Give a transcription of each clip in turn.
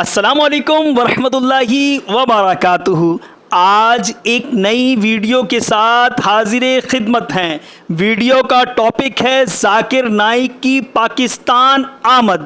السلام علیکم ورحمۃ اللہ وبرکاتہ۔ آج ایک نئی ویڈیو کے ساتھ حاضر خدمت ہیں۔ ویڈیو کا ٹاپک ہے ذاکر نائک کی پاکستان آمد۔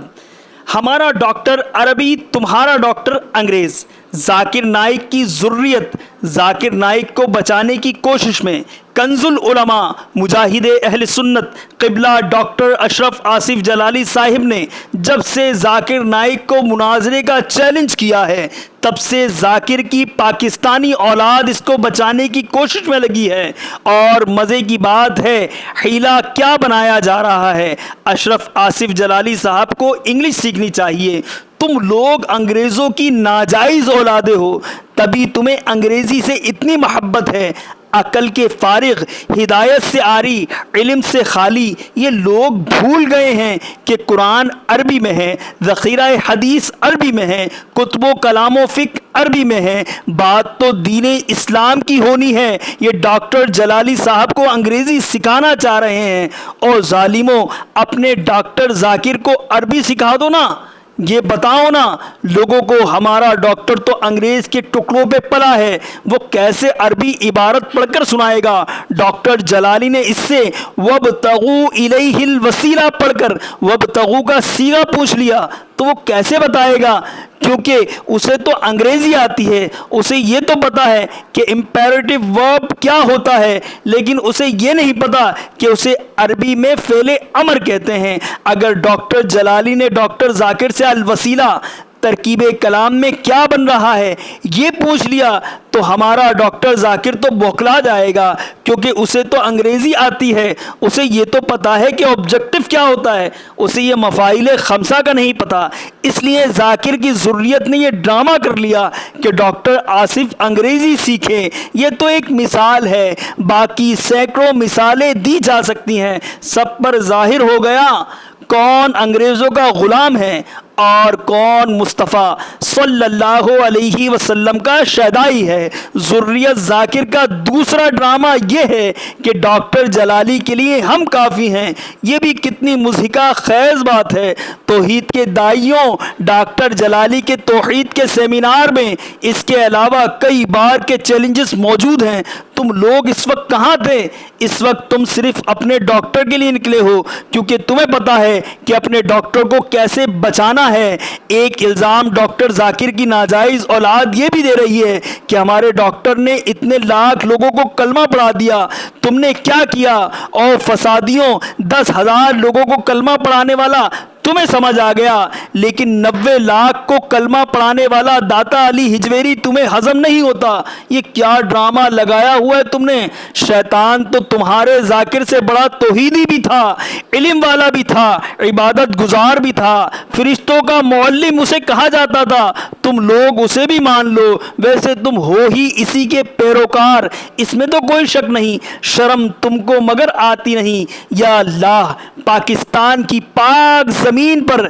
ہمارا ڈاکٹر عربی، تمہارا ڈاکٹر انگریز۔ ذاکر نائک کی ذریت ذاکر نائک کو بچانے کی کوشش میں کنز العلماء مجاہد اہل سنت قبلہ ڈاکٹر اشرف آصف جلالی صاحب نے جب سے ذاکر نائک کو مناظرے کا چیلنج کیا ہے، تب سے ذاکر کی پاکستانی اولاد اس کو بچانے کی کوشش میں لگی ہے۔ اور مزے کی بات ہے، حیلہ کیا بنایا جا رہا ہے۔ اشرف آصف جلالی صاحب کو انگلش سیکھنی چاہیے۔ تم لوگ انگریزوں کی ناجائز اولادیں ہو، تبھی تمہیں انگریزی سے اتنی محبت ہے۔ عقل کے فارغ، ہدایت سے عاری، علم سے خالی یہ لوگ بھول گئے ہیں کہ قرآن عربی میں ہے، ذخیرہ حدیث عربی میں ہے، کتب و کلام و فقہ عربی میں ہے۔ بات تو دین اسلام کی ہونی ہے۔ یہ ڈاکٹر جلالی صاحب کو انگریزی سکھانا چاہ رہے ہیں۔ اور ظالموں، اپنے ڈاکٹر ذاکر کو عربی سکھا دو نا۔ یہ بتاؤ نا لوگوں کو، ہمارا ڈاکٹر تو انگریز کے ٹکڑوں پہ پلا ہے، وہ کیسے عربی عبارت پڑھ کر سنائے گا؟ ڈاکٹر جلالی نے اس سے وَابْتَغُوا إِلَيْهِ الْوَسِيلَہ پڑھ کر وَابْتَغُوا کا صیغہ پوچھ لیا، تو وہ کیسے بتائے گا؟ کیونکہ اسے تو انگریزی آتی ہے، اسے یہ تو پتا ہے کہ امپیریٹو ورب کیا ہوتا ہے، لیکن اسے یہ نہیں پتا کہ اسے عربی میں فعل امر کہتے ہیں۔ اگر ڈاکٹر جلالی نے ڈاکٹر ذاکر سے الوسیلہ ترکیب کلام میں کیا بن رہا ہے یہ پوچھ لیا، تو ہمارا ڈاکٹر ذاکر تو بوکھلا جائے گا، کیونکہ اسے تو انگریزی آتی ہے۔ اسے یہ تو پتا ہے کہ آبجیکٹو کیا ہوتا ہے، اسے یہ مفاعیل خمسہ کا نہیں پتا۔ اس لیے ذاکر کی ذریت نے یہ ڈرامہ کر لیا کہ ڈاکٹر آصف انگریزی سیکھیں۔ یہ تو ایک مثال ہے، باقی سینکڑوں مثالیں دی جا سکتی ہیں۔ سب پر ظاہر ہو گیا کون انگریزوں کا غلام ہے اور کون مصطفیٰ صلی اللہ علیہ وسلم کا شیدائی ہے۔ ذریت ذاکر کا دوسرا ڈرامہ یہ ہے کہ ڈاکٹر جلالی کے لیے ہم کافی ہیں۔ یہ بھی کتنی مضحکہ خیز بات ہے۔ توحید کے داعیوں، ڈاکٹر جلالی کے توحید کے سیمینار میں اس کے علاوہ کئی بار کے چیلنجز موجود ہیں۔ تم لوگ اس وقت کہاں تھے؟ اس وقت تم صرف اپنے ڈاکٹر کے لیے نکلے ہو، کیونکہ تمہیں پتا ہے کہ اپنے ڈاکٹر کو کیسے بچانا ہے۔ ایک الزام ڈاکٹر ذاکر کی ناجائز اولاد یہ بھی دے رہی ہے کہ ہمارے ڈاکٹر نے اتنے لاکھ لوگوں کو کلمہ پڑھا دیا، تم نے کیا کیا؟ اور فسادیوں، 10,000 لوگوں کو کلمہ پڑھانے والا تمہیں سمجھ آ گیا، لیکن 90 لاکھ کو کلمہ پڑھانے والا داتا علی ہجویری تمہیں ہضم نہیں ہوتا۔ یہ کیا ڈرامہ لگایا ہوا ہے تم نے؟ شیطان تو تمہارے ذاکر سے بڑا توحیدی بھی تھا، علم والا بھی تھا، عبادت گزار بھی تھا، فرشتوں کا معلم اسے کہا جاتا تھا۔ تم لوگ اسے بھی مان لو، ویسے تم ہو ہی اسی کے پیروکار، اس میں تو کوئی شک نہیں۔ شرم تم کو مگر آتی نہیں۔ یا اللہ، پاکستان کی پاک زمین پر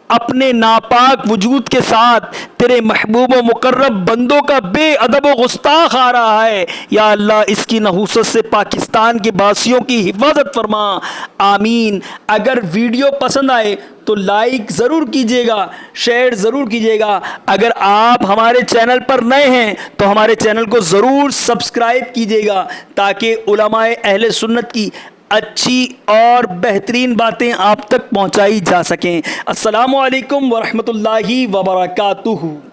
اپنے ناپاک وجود کے ساتھ تیرے محبوب و مقرب بندوں کا بے ادب و گستاخ آ رہا ہے۔ یا اللہ، اس کی نحوست سے پاکستان کے باسیوں کی حفاظت فرما، آمین۔ اگر ویڈیو پسند آئے تو لائک ضرور کیجیے گا، شیئر ضرور کیجیے گا۔ اگر آپ ہمارے چینل پر نئے ہیں تو ہمارے چینل کو ضرور سبسکرائب کیجیے گا، تاکہ علماء اہل سنت کی اچھی اور بہترین باتیں آپ تک پہنچائی جا سکیں۔ السلام علیکم ورحمۃ اللہ وبرکاتہ۔